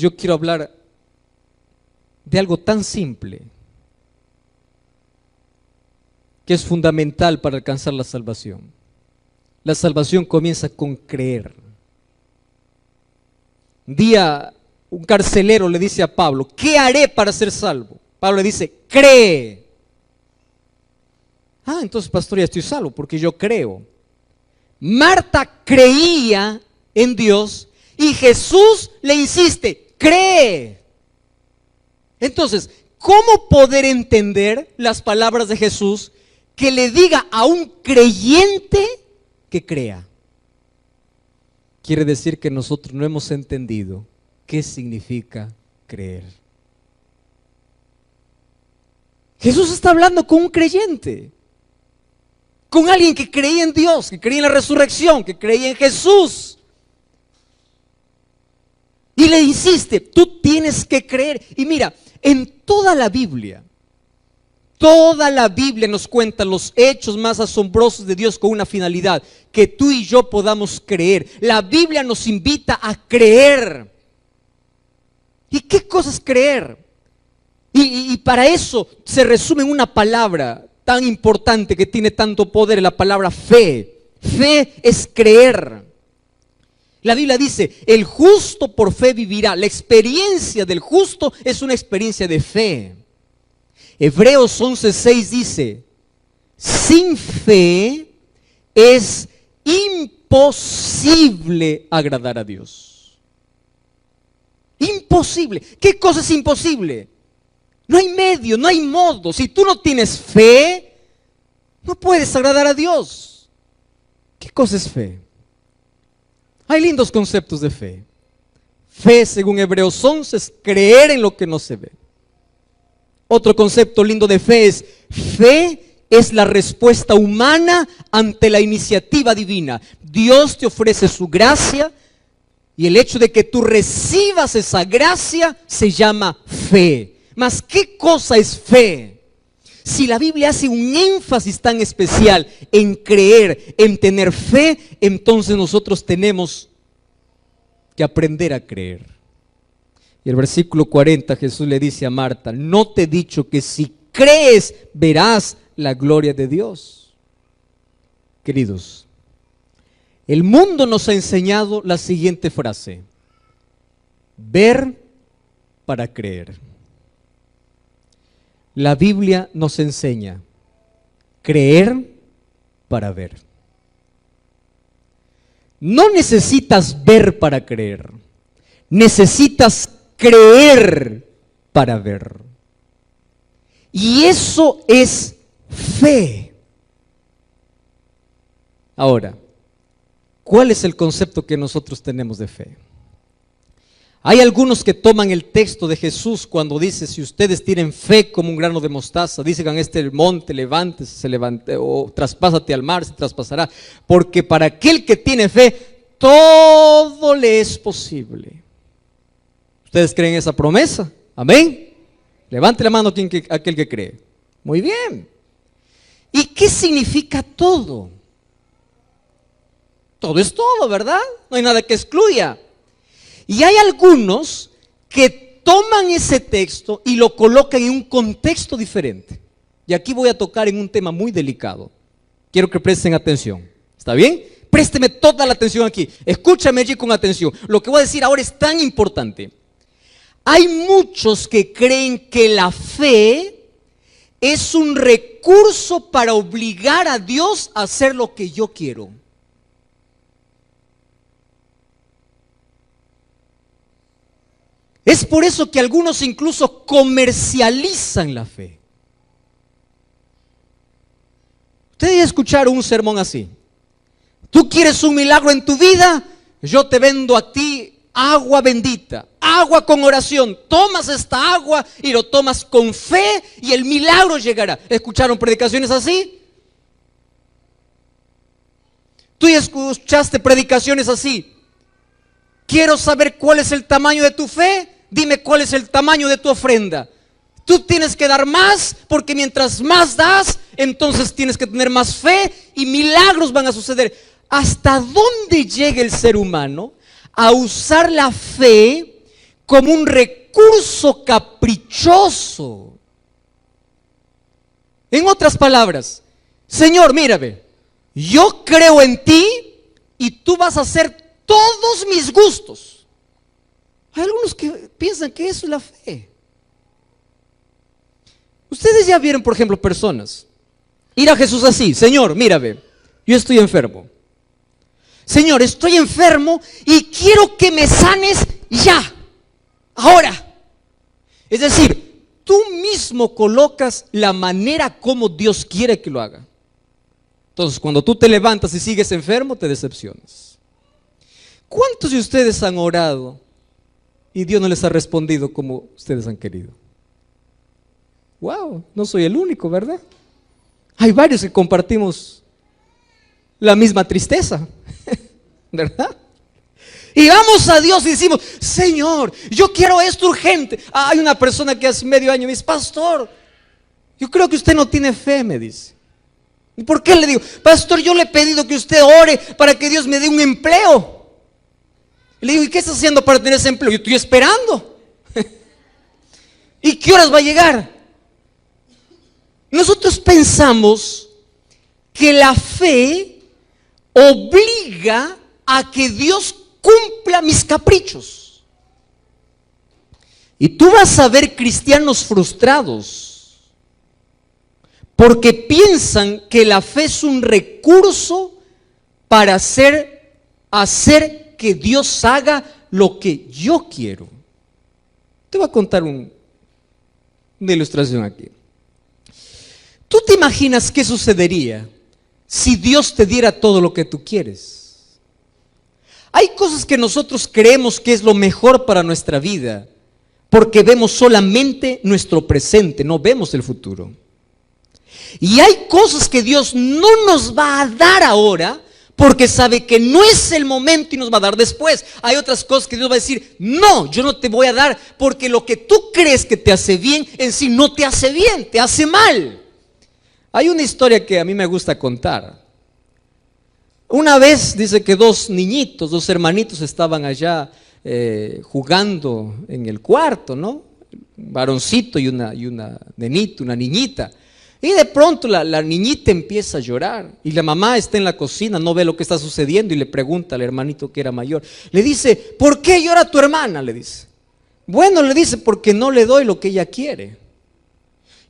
yo quiero hablar de algo tan simple que es fundamental para alcanzar la salvación. La salvación comienza con creer. Un día un carcelero le dice a Pablo: ¿qué haré para ser salvo? Pablo le dice: cree. Ah, entonces, pastor, ya estoy salvo porque yo creo. Marta creía en Dios y Jesús le insiste: cree. Entonces, ¿cómo poder entender las palabras de Jesús que le diga a un creyente que crea? Quiere decir que nosotros no hemos entendido qué significa creer. Jesús está hablando con un creyente, con alguien que creía en Dios, que creía en la resurrección, que creía en Jesús. Y le insiste: tú tienes que creer. Y mira, en toda la Biblia nos cuenta los hechos más asombrosos de Dios con una finalidad: que tú y yo podamos creer. La Biblia nos invita a creer. ¿Y qué cosa es creer? Y para eso se resume en una palabra tan importante que tiene tanto poder, la palabra fe. Fe es creer. La Biblia dice: el justo por fe vivirá. La experiencia del justo es una experiencia de fe. Hebreos 11:6 dice: sin fe es imposible agradar a Dios. Imposible. ¿Qué cosa es imposible? No hay medio, no hay modo. Si tú no tienes fe, no puedes agradar a Dios. ¿Qué cosa es fe? Hay lindos conceptos de fe. Fe, según Hebreos 11, es creer en lo que no se ve. Otro concepto lindo de fe es la respuesta humana ante la iniciativa divina. Dios te ofrece su gracia y el hecho de que tú recibas esa gracia se llama fe. Mas, ¿qué cosa es fe? Si la Biblia hace un énfasis tan especial en creer, en tener fe, entonces nosotros tenemos que aprender a creer. Y el versículo 40, Jesús le dice a Marta: ¿no te he dicho que si crees verás la gloria de Dios? Queridos, el mundo nos ha enseñado la siguiente frase: ver para creer. La Biblia nos enseña creer para ver. No necesitas ver para creer, necesitas creer para ver. Y eso es fe. Ahora, ¿cuál es el concepto que nosotros tenemos de fe? Hay algunos que toman el texto de Jesús cuando dice: si ustedes tienen fe como un grano de mostaza, dicen a este monte: levántese, se levante, o traspásate al mar, se traspasará. Porque para aquel que tiene fe, todo le es posible. ¿Ustedes creen esa promesa? Amén. Levante la mano aquel que cree. Muy bien. ¿Y qué significa todo? Todo es todo, ¿verdad? No hay nada que excluya. Y hay algunos que toman ese texto y lo colocan en un contexto diferente. Y aquí voy a tocar en un tema muy delicado. Quiero que presten atención. ¿Está bien? Présteme toda la atención aquí. Escúchame allí con atención. Lo que voy a decir ahora es tan importante. Hay muchos que creen que la fe es un recurso para obligar a Dios a hacer lo que yo quiero. Es por eso que algunos incluso comercializan la fe. Ustedes ya escucharon un sermón así: ¿tú quieres un milagro en tu vida? Yo te vendo a ti agua bendita, agua con oración. Tomas esta agua y lo tomas con fe y el milagro llegará. ¿Escucharon predicaciones así? ¿Tú ya escuchaste predicaciones así? Quiero saber cuál es el tamaño de tu fe. Dime cuál es el tamaño de tu ofrenda. Tú tienes que dar más, porque mientras más das, entonces tienes que tener más fe y milagros van a suceder. ¿Hasta dónde llega el ser humano a usar la fe como un recurso caprichoso. En otras palabras, Señor, mírame, yo creo en ti y tú vas a hacer todos mis gustos. Hay algunos que piensan que eso es la fe. Ustedes ya vieron, por ejemplo, personas ir a Jesús así: Señor, mírame, yo estoy enfermo. Señor, estoy enfermo y quiero que me sanes ya, ahora. Es decir, tú mismo colocas la manera como Dios quiere que lo haga. Entonces, cuando tú te levantas y sigues enfermo, te decepcionas. ¿Cuántos de ustedes han orado y Dios no les ha respondido como ustedes han querido? Wow, no soy el único, ¿verdad? Hay varios que compartimos la misma tristeza, ¿verdad? Y vamos a Dios y decimos: Señor, yo quiero esto urgente. Hay una persona que hace medio año me dice: pastor, yo creo que usted no tiene fe, me dice. ¿Y por qué? Le digo: pastor, yo le he pedido que usted ore para que Dios me dé un empleo. Le digo: ¿y qué está haciendo para tener ese empleo? Yo estoy esperando. ¿Y qué horas va a llegar? Nosotros pensamos que la fe obliga a que Dios cumpla mis caprichos. Y tú vas a ver cristianos frustrados porque piensan que la fe es un recurso para hacer que Dios haga lo que yo quiero. Te voy a contar una ilustración aquí. ¿Tú te imaginas qué sucedería si Dios te diera todo lo que tú quieres? Hay cosas que nosotros creemos que es lo mejor para nuestra vida porque vemos solamente nuestro presente, no vemos el futuro. Y hay cosas que Dios no nos va a dar ahora porque sabe que no es el momento y nos va a dar después. Hay otras cosas que Dios va a decir: no, yo no te voy a dar porque lo que tú crees que te hace bien en sí no te hace bien, te hace mal. Hay una historia que a mí me gusta contar. Una vez dice que dos hermanitos estaban allá jugando en el cuarto, ¿no? Un varoncito y una nenita, una niñita. Y de pronto la niñita empieza a llorar y la mamá está en la cocina, no ve lo que está sucediendo y le pregunta al hermanito que era mayor. Le dice: ¿por qué llora tu hermana? Le dice. Bueno, le dice: porque no le doy lo que ella quiere.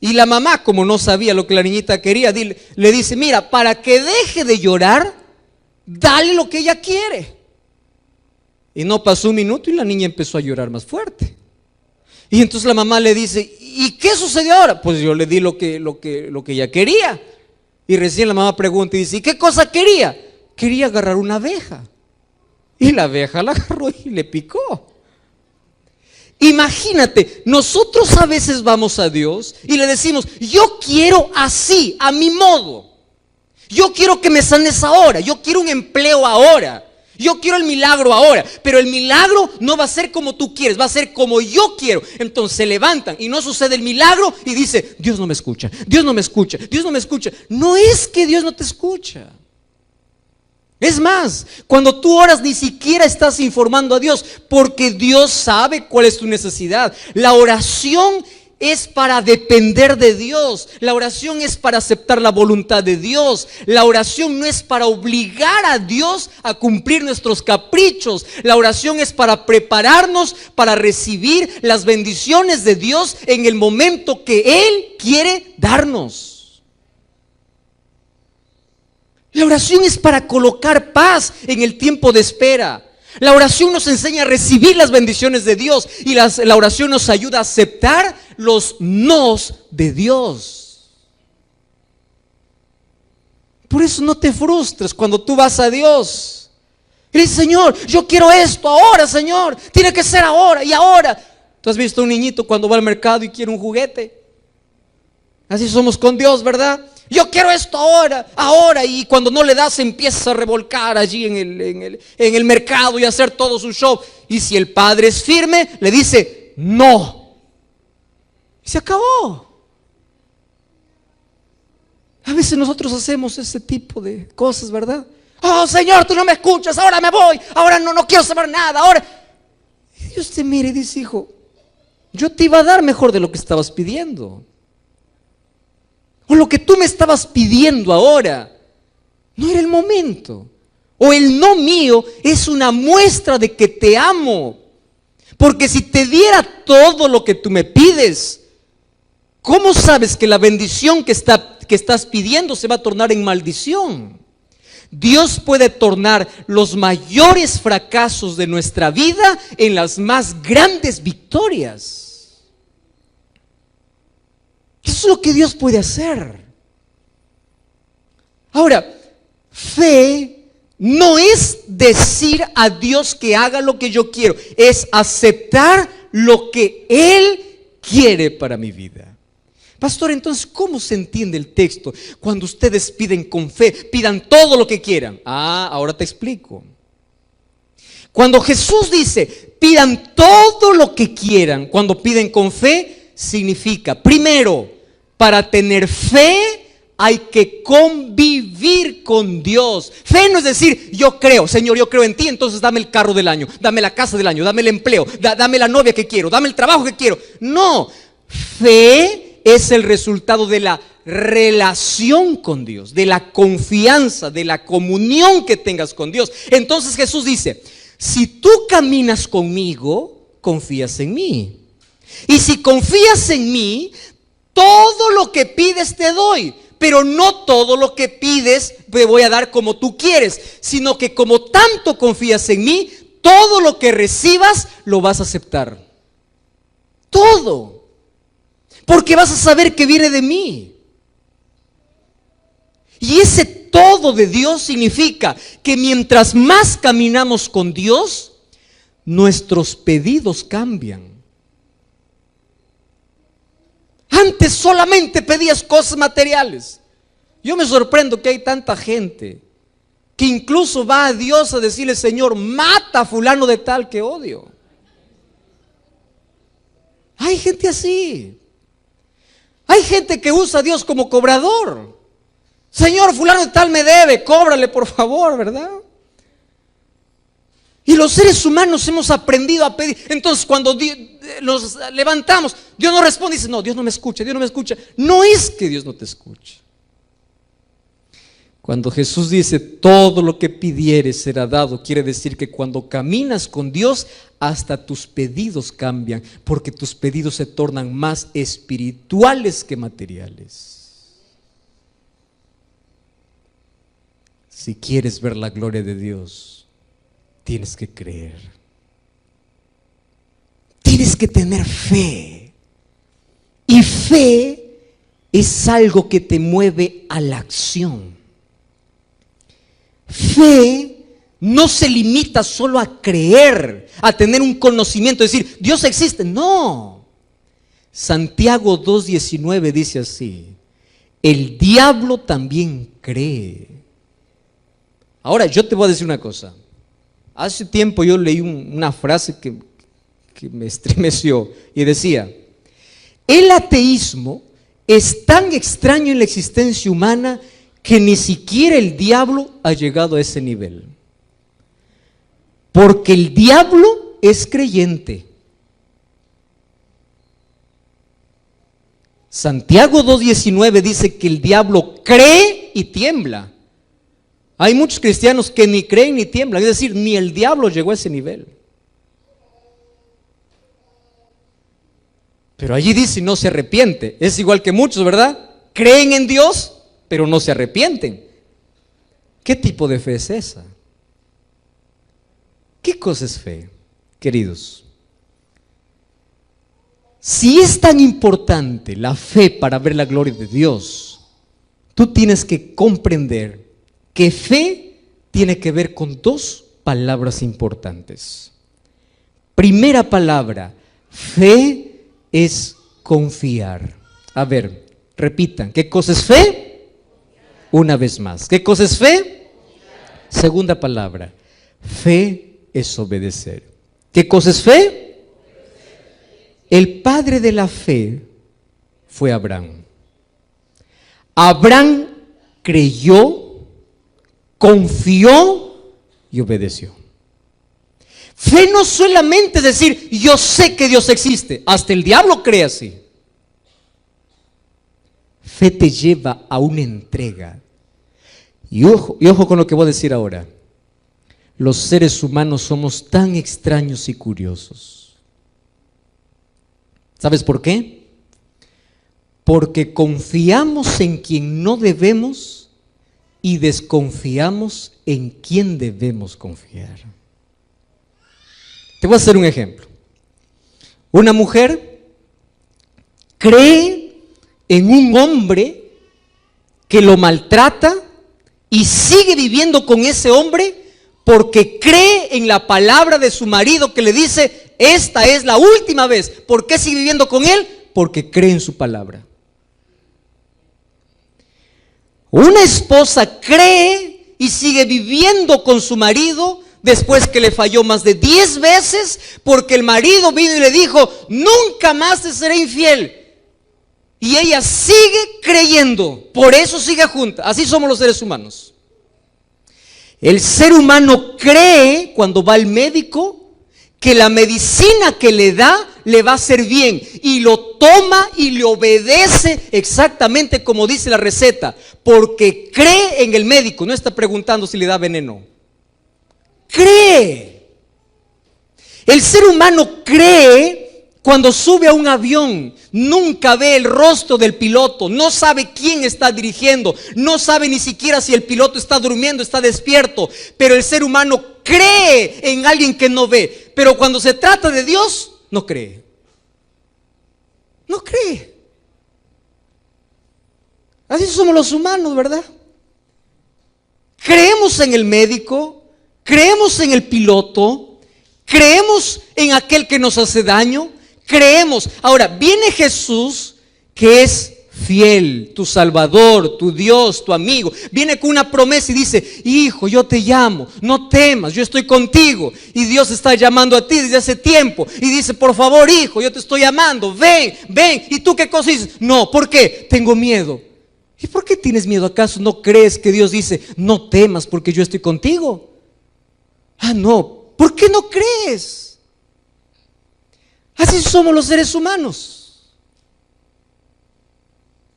Y la mamá, como no sabía lo que la niñita quería, le dice: mira, para que deje de llorar, dale lo que ella quiere. Y no pasó un minuto y la niña empezó a llorar más fuerte. Y entonces la mamá le dice: ¿y qué sucedió ahora? Pues yo le di lo que ella quería. Y recién la mamá pregunta y dice: ¿y qué cosa quería? Quería agarrar una abeja. Y la abeja la agarró y le picó. Imagínate, nosotros a veces vamos a Dios y le decimos: yo quiero así, a mi modo. Yo quiero que me sanes ahora, yo quiero un empleo ahora, yo quiero el milagro ahora. Pero el milagro no va a ser como tú quieres, va a ser como yo quiero. Entonces se levantan y no sucede el milagro y dice: Dios no me escucha, Dios no me escucha, Dios no me escucha. No es que Dios no te escucha. Es más, cuando tú oras ni siquiera estás informando a Dios, porque Dios sabe cuál es tu necesidad. La oración es para depender de Dios. La oración es para aceptar la voluntad de Dios. La oración no es para obligar a Dios a cumplir nuestros caprichos. La oración es para prepararnos para recibir las bendiciones de Dios en el momento que Él quiere darnos. La oración es para colocar paz en el tiempo de espera. La oración nos enseña a recibir las bendiciones de Dios y la oración nos ayuda a aceptar los nos de Dios. Por eso no te frustres cuando tú vas a Dios y dices: Señor, yo quiero esto ahora, Señor, tiene que ser ahora y ahora. ¿Tú has visto a un niñito cuando va al mercado y quiere un juguete? Así somos con Dios, ¿verdad? Yo quiero esto ahora, y cuando no le das empieza a revolcar allí en el mercado y a hacer todo su show. Y si el padre es firme, le dice: no. Y se acabó. A veces nosotros hacemos ese tipo de cosas, ¿verdad? Oh, Señor, tú no me escuchas, ahora me voy, ahora no quiero saber nada, ahora. Y Dios te mira y dice, hijo, yo te iba a dar mejor de lo que estabas pidiendo. O lo que tú me estabas pidiendo ahora, no era el momento. O el no mío es una muestra de que te amo. Porque si te diera todo lo que tú me pides, ¿cómo sabes que la bendición que estás pidiendo se va a tornar en maldición? Dios puede tornar los mayores fracasos de nuestra vida en las más grandes victorias. Eso es lo que Dios puede hacer. Ahora, fe no es decir a Dios que haga lo que yo quiero, es aceptar lo que Él quiere para mi vida. Pastor, entonces, ¿cómo se entiende el texto? Cuando ustedes piden con fe, pidan todo lo que quieran. Ahora te explico. Cuando Jesús dice, pidan todo lo que quieran, cuando piden con fe, significa, primero, para tener fe, hay que convivir con Dios. Fe no es decir, yo creo, Señor, yo creo en ti, entonces dame el carro del año, dame la casa del año, dame el empleo, dame la novia que quiero, dame el trabajo que quiero. No, fe es el resultado de la relación con Dios, de la confianza, de la comunión que tengas con Dios. Entonces Jesús dice, si tú caminas conmigo, confías en mí. Y si confías en mí, todo lo que pides te doy. Pero no todo lo que pides te voy a dar como tú quieres, sino que como tanto confías en mí, todo lo que recibas lo vas a aceptar. Todo. Porque vas a saber que viene de mí. Y ese todo de Dios significa que mientras más caminamos con Dios, nuestros pedidos cambian. Antes solamente pedías cosas materiales. Yo me sorprendo que hay tanta gente que incluso va a Dios a decirle, Señor, mata a fulano de tal que odio. Hay gente así. Hay gente que usa a Dios como cobrador. Señor, fulano de tal me debe, cóbrale por favor, ¿verdad? Y los seres humanos hemos aprendido a pedir. Entonces cuando nos levantamos, Dios no responde y dice, no, Dios no me escucha, Dios no me escucha. No es que Dios no te escuche. Cuando Jesús dice, todo lo que pidieres será dado, quiere decir que cuando caminas con Dios, hasta tus pedidos cambian, porque tus pedidos se tornan más espirituales que materiales. Si quieres ver la gloria de Dios, tienes que creer. Tienes que tener fe. Y fe es algo que te mueve a la acción. Fe no se limita solo a creer, a tener un conocimiento, decir, Dios existe. No. Santiago 2:19 dice así, el diablo también cree. Ahora, yo te voy a decir una cosa. Hace tiempo yo leí una frase que me estremeció y decía, el ateísmo es tan extraño en la existencia humana que ni siquiera el diablo ha llegado a ese nivel. Porque el diablo es creyente. Santiago 2:19 dice que el diablo cree y tiembla. Hay muchos cristianos que ni creen ni tiemblan, es decir, ni el diablo llegó a ese nivel. Pero allí dice no se arrepiente. Es igual que muchos, ¿verdad? Creen en Dios, pero no se arrepienten. ¿Qué tipo de fe es esa? ¿Qué cosa es fe, queridos? Si es tan importante la fe para ver la gloria de Dios, tú tienes que comprender que fe tiene que ver con dos palabras importantes. Primera palabra, fe es confiar. A ver, repitan, ¿qué cosa es fe? Una vez más, ¿qué cosa es fe? Segunda palabra, fe es obedecer. ¿Qué cosa es fe? El padre de la fe fue Abraham. Abraham creyó, confió y obedeció. Fe no solamente es decir, yo sé que Dios existe. Hasta el diablo cree así. Fe te lleva a una entrega. Y ojo con lo que voy a decir ahora. Los seres humanos somos tan extraños y curiosos. ¿Sabes por qué? Porque confiamos en quien no debemos y desconfiamos en quien debemos confiar. Te voy a hacer un ejemplo. Una mujer cree en un hombre que lo maltrata y sigue viviendo con ese hombre porque cree en la palabra de su marido que le dice, esta es la última vez. ¿Por qué sigue viviendo con él? Porque cree en su palabra. Una esposa cree y sigue viviendo con su marido después que le falló más de 10 veces porque el marido vino y le dijo, nunca más te seré infiel. Y ella sigue creyendo, por eso sigue junta. Así somos los seres humanos. El ser humano cree cuando va al médico que la medicina que le da le va a hacer bien y lo toma y le obedece exactamente como dice la receta, porque cree en el médico, no está preguntando si le da veneno. Cree. El ser humano cree cuando sube a un avión, nunca ve el rostro del piloto, no sabe quién está dirigiendo, no sabe ni siquiera si el piloto está durmiendo, está despierto, pero el ser humano cree en alguien que no ve, pero cuando se trata de Dios, no cree. No cree. Así somos los humanos, ¿verdad? Creemos en el médico, creemos en el piloto, creemos en aquel que nos hace daño, creemos. Ahora, viene Jesús que es fiel, tu Salvador, tu Dios, tu amigo. Viene con una promesa y dice, hijo, yo te llamo, no temas, yo estoy contigo. Y Dios está llamando a ti desde hace tiempo. Y dice, por favor, hijo, yo te estoy llamando, ven, ven. ¿Y tú qué cosa dices? No, ¿por qué? Tengo miedo. ¿Y por qué tienes miedo? ¿Acaso no crees que Dios dice, no temas porque yo estoy contigo? Ah, no, ¿por qué no crees? Así somos los seres humanos.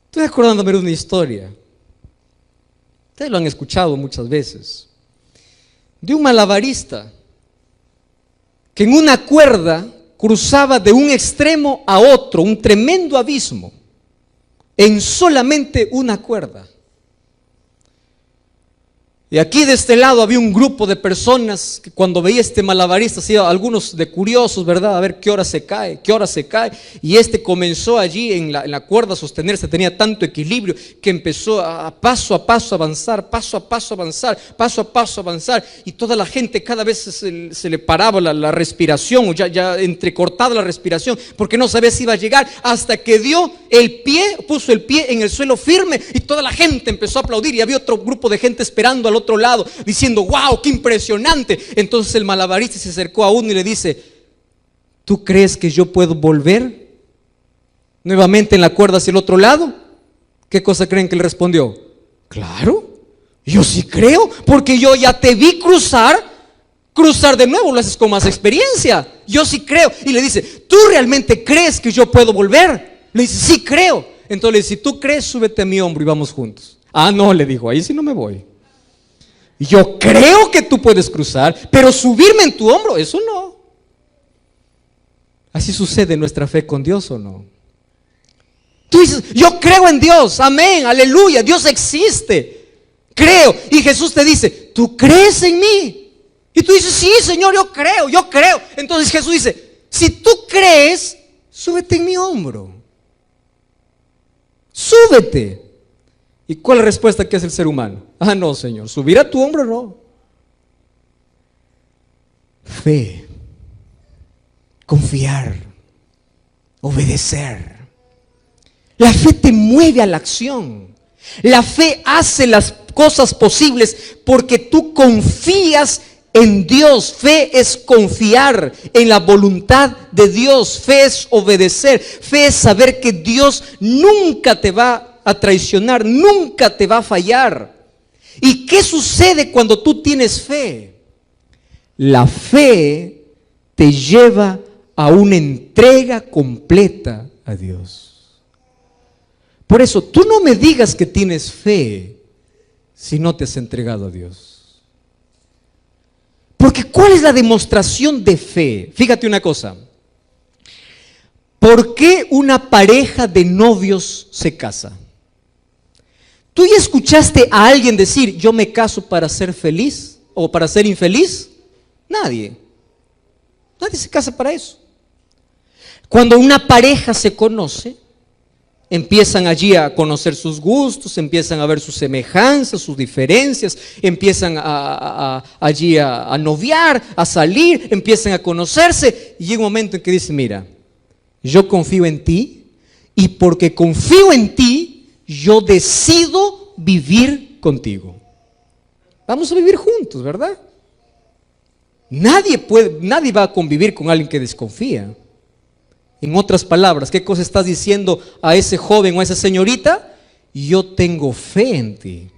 Estoy acordándome de una historia. Ustedes lo han escuchado muchas veces. De un malabarista que en una cuerda cruzaba de un extremo a otro, un tremendo abismo, en solamente una cuerda. Y aquí de este lado había un grupo de personas que cuando veía este malabarista, algunos de curiosos, ¿verdad? A ver qué hora se cae, qué hora se cae. Y este comenzó allí en la cuerda a sostenerse, tenía tanto equilibrio que empezó a paso avanzar, paso a paso avanzar, paso a paso avanzar. Y toda la gente cada vez se le paraba la respiración, o ya entrecortada la respiración, porque no sabía si iba a llegar, hasta que dio el pie, puso el pie en el suelo firme y toda la gente empezó a aplaudir. Y había otro grupo de gente esperando al otro lado, diciendo, wow, qué impresionante. Entonces el malabarista se acercó a uno y le dice, ¿tú crees que yo puedo volver nuevamente en la cuerda hacia el otro lado? ¿Qué cosa creen que le respondió? Claro, yo sí creo, porque yo ya te vi cruzar de nuevo, lo haces con más experiencia. Yo sí creo. Y le dice, ¿tú realmente crees que yo puedo volver? Le dice, sí creo. Entonces le dice, si tú crees, súbete a mi hombro y vamos juntos. Ah, no, le dijo, ahí sí no me voy. Yo creo que tú puedes cruzar, pero subirme en tu hombro, eso no. Así sucede nuestra fe con Dios, ¿o no? Tú dices, yo creo en Dios, amén, aleluya, Dios existe, creo. Y Jesús te dice, ¿tú crees en mí? Y tú dices, sí, Señor, yo creo. Entonces Jesús dice, si tú crees, súbete en mi hombro. Súbete. ¿Y cuál es la respuesta que hace el ser humano? Ah, no, Señor, subir a tu hombro no. Fe, confiar, obedecer. La fe te mueve a la acción. La fe hace las cosas posibles porque tú confías en Dios. Fe es confiar en la voluntad de Dios. Fe es obedecer. Fe es saber que Dios nunca te va a traicionar, nunca te va a fallar. ¿Y qué sucede cuando tú tienes fe? La fe te lleva a una entrega completa a Dios. Por eso, tú no me digas que tienes fe si no te has entregado a Dios. Porque ¿cuál es la demostración de fe? Fíjate una cosa. ¿Por qué una pareja de novios se casa? ¿Tú ya escuchaste a alguien decir, yo me caso para ser feliz o para ser infeliz? Nadie. Nadie se casa para eso. Cuando una pareja se conoce, empiezan allí a conocer sus gustos, empiezan a ver sus semejanzas, sus diferencias, empiezan allí a noviar, a salir, empiezan a conocerse y llega un momento en que dicen, mira, yo confío en ti y porque confío en ti, yo decido vivir contigo. Vamos a vivir juntos, ¿verdad? Nadie va a convivir con alguien que desconfía. En otras palabras, ¿qué cosa estás diciendo a ese joven o a esa señorita? Yo tengo fe en ti.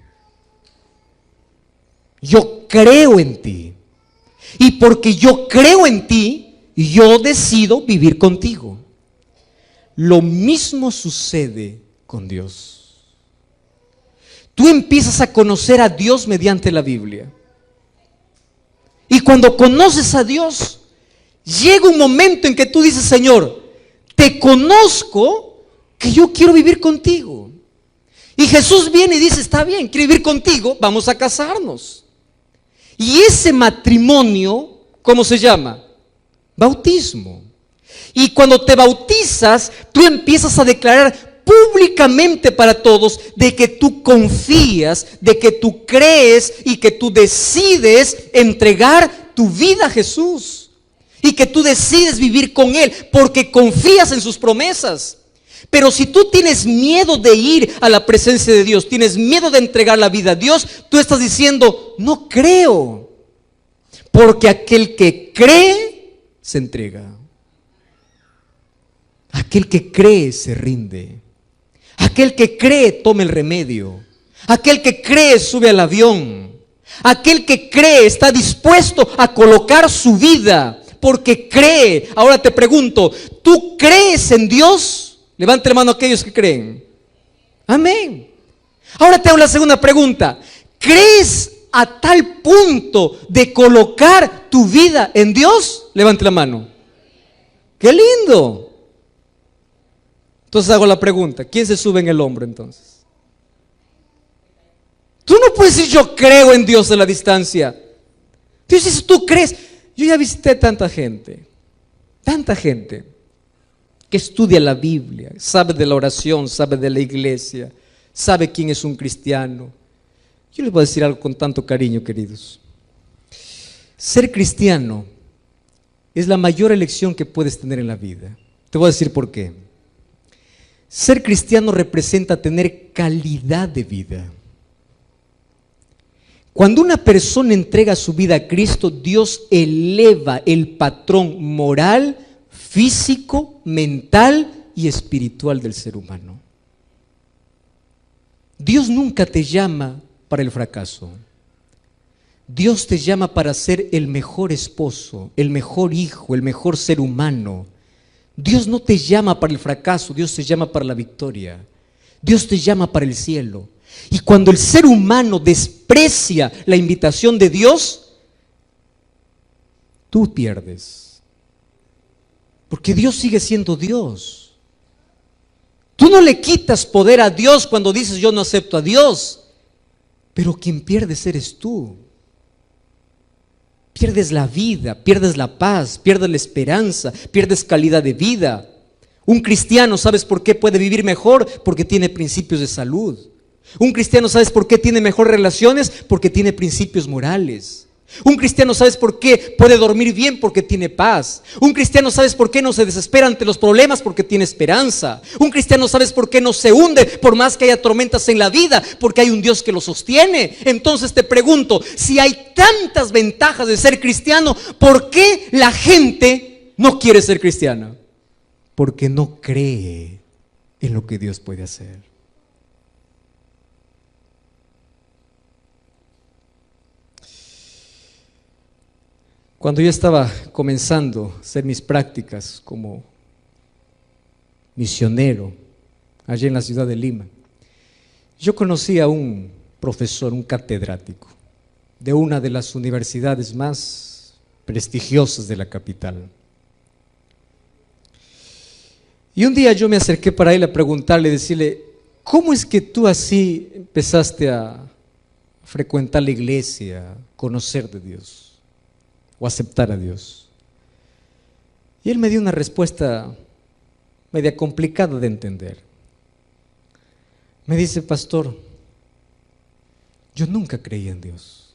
Yo creo en ti. Y porque yo creo en ti, yo decido vivir contigo. Lo mismo sucede con Dios. Tú empiezas a conocer a Dios mediante la Biblia. Y cuando conoces a Dios, llega un momento en que tú dices, Señor, te conozco que yo quiero vivir contigo. Y Jesús viene y dice, está bien, quiero vivir contigo, vamos a casarnos. Y ese matrimonio, ¿cómo se llama? Bautismo. Y cuando te bautizas, tú empiezas a declarar públicamente para todos de que tú confías, de que tú crees y que tú decides entregar tu vida a Jesús. Y que tú decides vivir con Él porque confías en sus promesas. Pero si tú tienes miedo de ir a la presencia de Dios, tienes miedo de entregar la vida a Dios, tú estás diciendo, no creo. Porque aquel que cree, se entrega. Aquel que cree, se rinde. Aquel que cree, toma el remedio. Aquel que cree, sube al avión. Aquel que cree, está dispuesto a colocar su vida porque cree. Ahora te pregunto, ¿tú crees en Dios? Levante la mano a aquellos que creen. Amén. Ahora te hago la segunda pregunta. ¿Crees a tal punto de colocar tu vida en Dios? Levante la mano. ¡Qué lindo! Entonces hago la pregunta, ¿quién se sube en el hombro entonces? Tú no puedes decir yo creo en Dios a la distancia. Dios dice, tú crees. Yo ya visité tanta gente que estudia la Biblia, sabe de la oración, sabe de la iglesia, sabe quién es un cristiano. Yo les voy a decir algo con tanto cariño, queridos. Ser cristiano es la mayor elección que puedes tener en la vida. Te voy a decir por qué. Ser cristiano representa tener calidad de vida. Cuando una persona entrega su vida a Cristo, Dios eleva el patrón moral, físico, mental y espiritual del ser humano. Dios nunca te llama para el fracaso. Dios te llama para ser el mejor esposo, el mejor hijo, el mejor ser humano. Dios no te llama para el fracaso, Dios te llama para la victoria. Dios te llama para el cielo. Y cuando el ser humano desprecia la invitación de Dios, tú pierdes. Porque Dios sigue siendo Dios. Tú no le quitas poder a Dios cuando dices yo no acepto a Dios. Pero quien pierdes eres tú. Pierdes la vida, pierdes la paz, pierdes la esperanza, pierdes calidad de vida. Un cristiano, ¿sabes por qué puede vivir mejor? Porque tiene principios de salud. Un cristiano, ¿sabes por qué tiene mejores relaciones? Porque tiene principios morales. Un cristiano, ¿sabes por qué puede dormir bien? Porque tiene paz. Un cristiano, ¿sabes por qué no se desespera ante los problemas? Porque tiene esperanza. Un cristiano, ¿sabes por qué no se hunde por más que haya tormentas en la vida? Porque hay un Dios que lo sostiene. Entonces te pregunto, si hay tantas ventajas de ser cristiano, ¿por qué la gente no quiere ser cristiana? Porque no cree en lo que Dios puede hacer. Cuando yo estaba comenzando a hacer mis prácticas como misionero allí en la ciudad de Lima, yo conocí a un profesor, un catedrático de una de las universidades más prestigiosas de la capital. Y un día yo me acerqué para él a preguntarle, decirle: ¿cómo es que tú así empezaste a frecuentar la iglesia, a conocer de Dios o aceptar a Dios? Y él me dio una respuesta media complicada de entender. Me dice: pastor, yo nunca creí en Dios.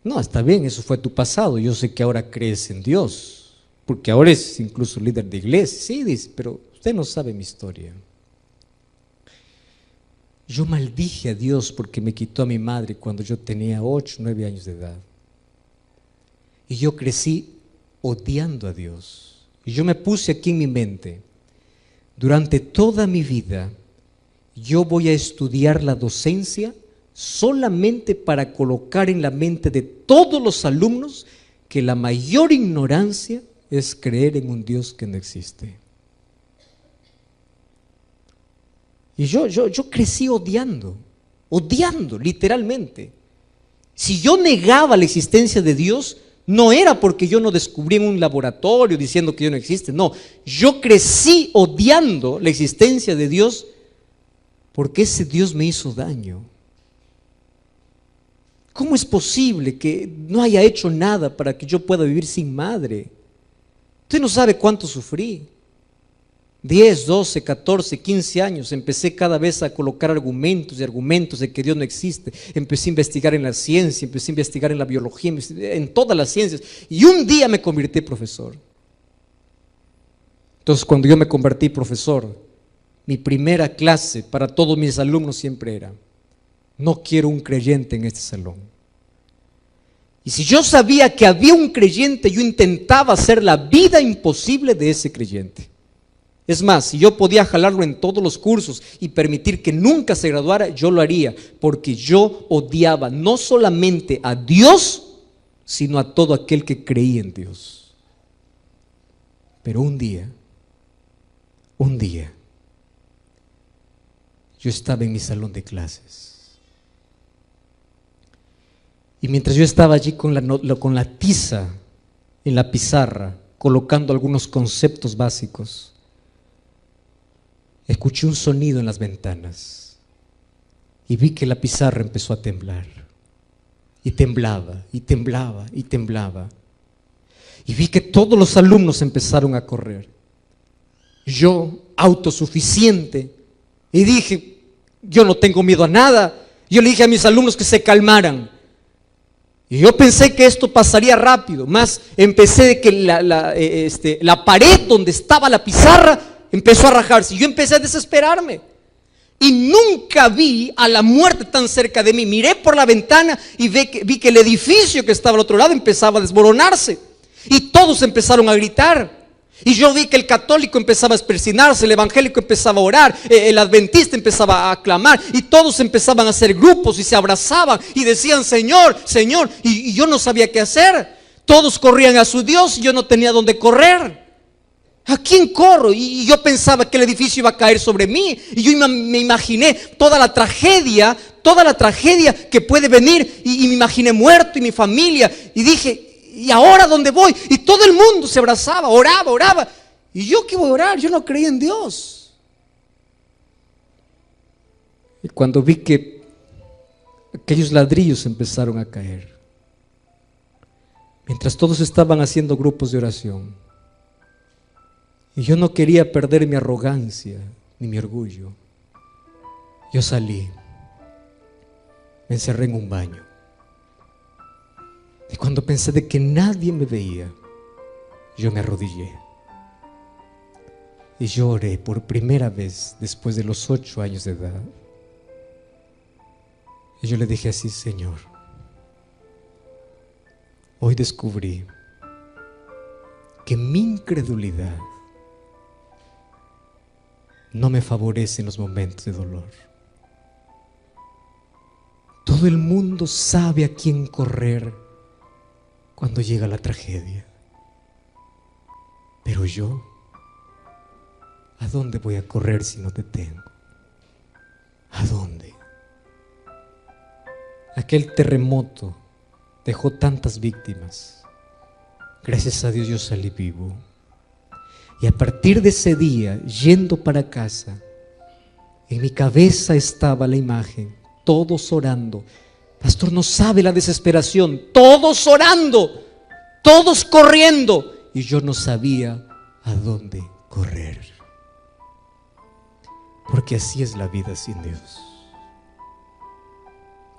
No, está bien, eso fue tu pasado, yo sé que ahora crees en Dios, porque ahora es incluso líder de iglesia. Sí, dice, pero usted no sabe mi historia. Yo maldije a Dios porque me quitó a mi madre cuando yo tenía 8, 9 años de edad. Y yo crecí odiando a Dios. Y yo me puse aquí en mi mente: durante toda mi vida yo voy a estudiar la docencia solamente para colocar en la mente de todos los alumnos que la mayor ignorancia es creer en un Dios que no existe. Y yo crecí odiando, literalmente. Si yo negaba la existencia de Dios, no era porque yo no descubrí en un laboratorio diciendo que Dios no existe. No, yo crecí odiando la existencia de Dios porque ese Dios me hizo daño. ¿Cómo es posible que no haya hecho nada para que yo pueda vivir sin madre? Usted no sabe cuánto sufrí. 10, 12, 14, 15 años, empecé cada vez a colocar argumentos y argumentos de que Dios no existe. Empecé a investigar en la ciencia, empecé a investigar en la biología, en todas las ciencias. Y un día me convertí en profesor. Entonces, cuando yo me convertí profesor, mi primera clase para todos mis alumnos siempre era: no quiero un creyente en este salón. Y si yo sabía que había un creyente, yo intentaba hacer la vida imposible de ese creyente. Es más, si yo podía jalarlo en todos los cursos y permitir que nunca se graduara, yo lo haría, porque yo odiaba no solamente a Dios, sino a todo aquel que creía en Dios. Pero un día, yo estaba en mi salón de clases. Y mientras yo estaba allí con la tiza en la pizarra, colocando algunos conceptos básicos, escuché un sonido en las ventanas y vi que la pizarra empezó a temblar. Y temblaba, y temblaba, y temblaba. Y vi que todos los alumnos empezaron a correr. Yo, autosuficiente, y dije: yo no tengo miedo a nada. Yo le dije a mis alumnos que se calmaran. Y yo pensé que esto pasaría rápido, más empecé de que la pared donde estaba la pizarra empezó a rajarse. Y yo empecé a desesperarme. Y nunca vi a la muerte tan cerca de mí. Miré por la ventana y vi que el edificio que estaba al otro lado empezaba a desmoronarse. Y todos empezaron a gritar. Y yo vi que el católico empezaba a persinarse, el evangélico empezaba a orar, el adventista empezaba a clamar, y todos empezaban a hacer grupos y se abrazaban y decían: Señor, Señor. Y yo no sabía qué hacer. Todos corrían a su Dios y yo no tenía dónde correr. ¿A quién corro? Y yo pensaba que el edificio iba a caer sobre mí. Y yo me imaginé toda la tragedia que puede venir. Y me imaginé muerto y mi familia. Y dije: ¿y ahora dónde voy? Y todo el mundo se abrazaba, oraba. ¿Y yo qué voy a orar? Yo no creía en Dios. Y cuando vi que aquellos ladrillos empezaron a caer, mientras todos estaban haciendo grupos de oración, y yo no quería perder mi arrogancia ni mi orgullo, yo salí, me encerré en un baño. Y cuando pensé de que nadie me veía, yo me arrodillé. Y yo oré por primera vez después de los 8 años de edad. Y yo le dije así: Señor, hoy descubrí que mi incredulidad no me favorece en los momentos de dolor. Todo el mundo sabe a quién correr cuando llega la tragedia. Pero yo, ¿a dónde voy a correr si no te tengo? ¿A dónde? Aquel terremoto dejó tantas víctimas. Gracias a Dios yo salí vivo. Y a partir de ese día, yendo para casa, en mi cabeza estaba la imagen, todos orando. Pastor, no sabe la desesperación, todos orando, todos corriendo, y yo no sabía a dónde correr. Porque así es la vida sin Dios.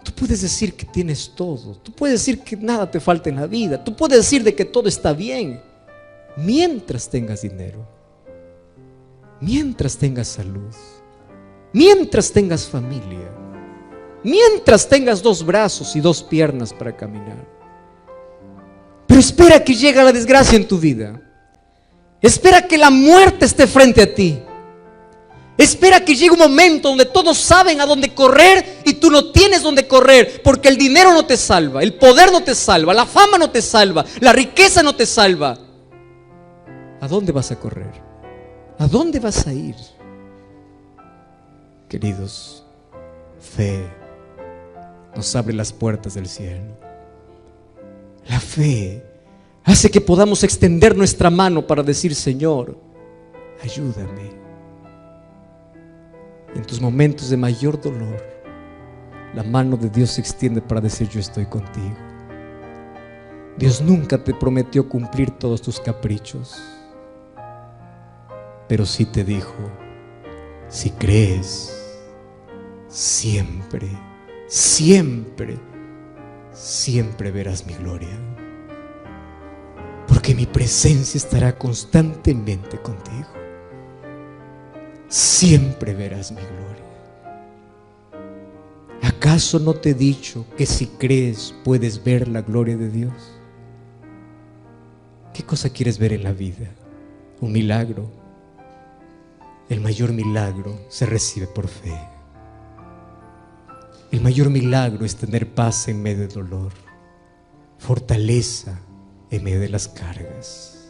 Tú puedes decir que tienes todo, tú puedes decir que nada te falta en la vida, tú puedes decir de que todo está bien, mientras tengas dinero, mientras tengas salud, mientras tengas familia, mientras tengas 2 brazos y 2 piernas para caminar. Pero espera que llegue la desgracia en tu vida. Espera que la muerte esté frente a ti. Espera que llegue un momento donde todos saben a dónde correr y tú no tienes dónde correr, porque el dinero no te salva, el poder no te salva, la fama no te salva, la riqueza no te salva. ¿A dónde vas a correr? ¿A dónde vas a ir? Queridos, fe nos abre las puertas del cielo. La fe hace que podamos extender nuestra mano para decir: Señor, ayúdame. En tus momentos de mayor dolor, la mano de Dios se extiende para decir: yo estoy contigo. Dios nunca te prometió cumplir todos tus caprichos, pero sí te dijo: si crees, siempre, siempre, siempre verás mi gloria, porque mi presencia estará constantemente contigo. Siempre verás mi gloria. ¿Acaso no te he dicho que si crees puedes ver la gloria de Dios? ¿Qué cosa quieres ver en la vida? ¿Un milagro? El mayor milagro se recibe por fe. El mayor milagro es tener paz en medio del dolor, fortaleza en medio de las cargas.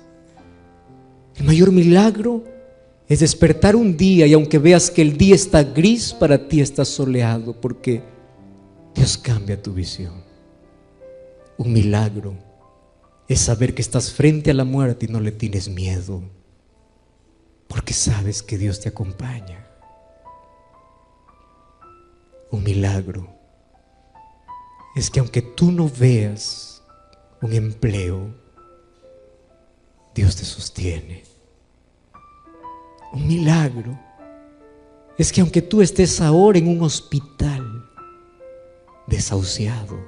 El mayor milagro es despertar un día y aunque veas que el día está gris, para ti está soleado, porque Dios cambia tu visión. Un milagro es saber que estás frente a la muerte y no le tienes miedo, porque sabes que Dios te acompaña. Un milagro es que aunque tú no veas un empleo, Dios te sostiene. Un milagro es que aunque tú estés ahora en un hospital desahuciado,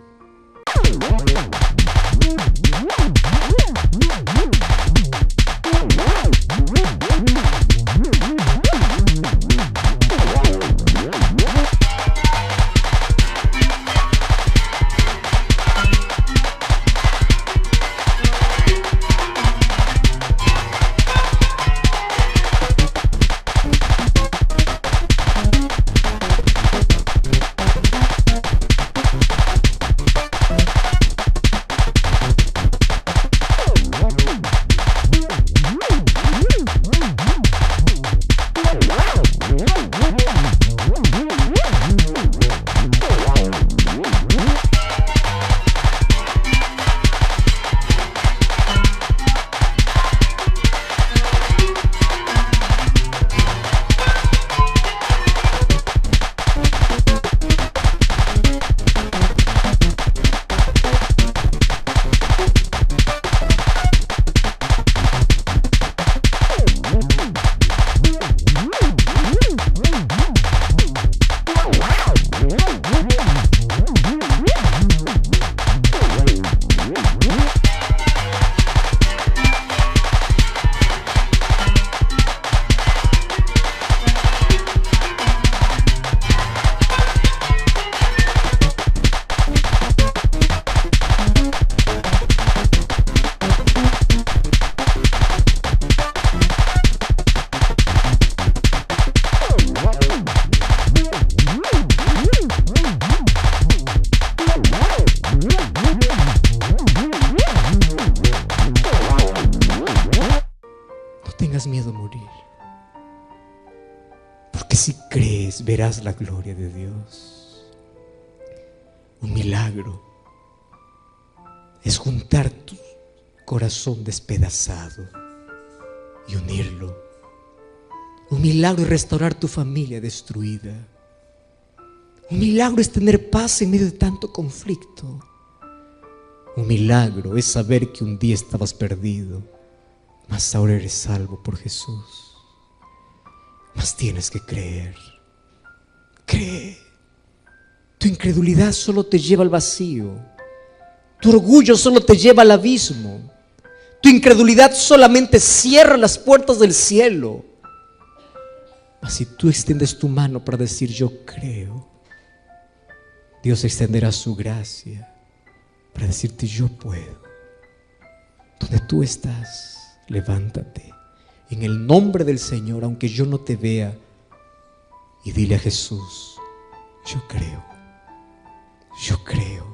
tengas miedo a morir. Porque si crees, verás la gloria de Dios. Un milagro es juntar tu corazón despedazado y unirlo. Un milagro es restaurar tu familia destruida. Un milagro es tener paz en medio de tanto conflicto. Un milagro es saber que un día estabas perdido, mas ahora eres salvo por Jesús. Mas tienes que creer. Cree. Tu incredulidad solo te lleva al vacío. Tu orgullo solo te lleva al abismo. Tu incredulidad solamente cierra las puertas del cielo. Mas si tú extiendes tu mano para decir yo creo, Dios extenderá su gracia para decirte yo puedo. Donde tú estás, levántate en el nombre del Señor, aunque yo no te vea, y dile a Jesús, yo creo, yo creo.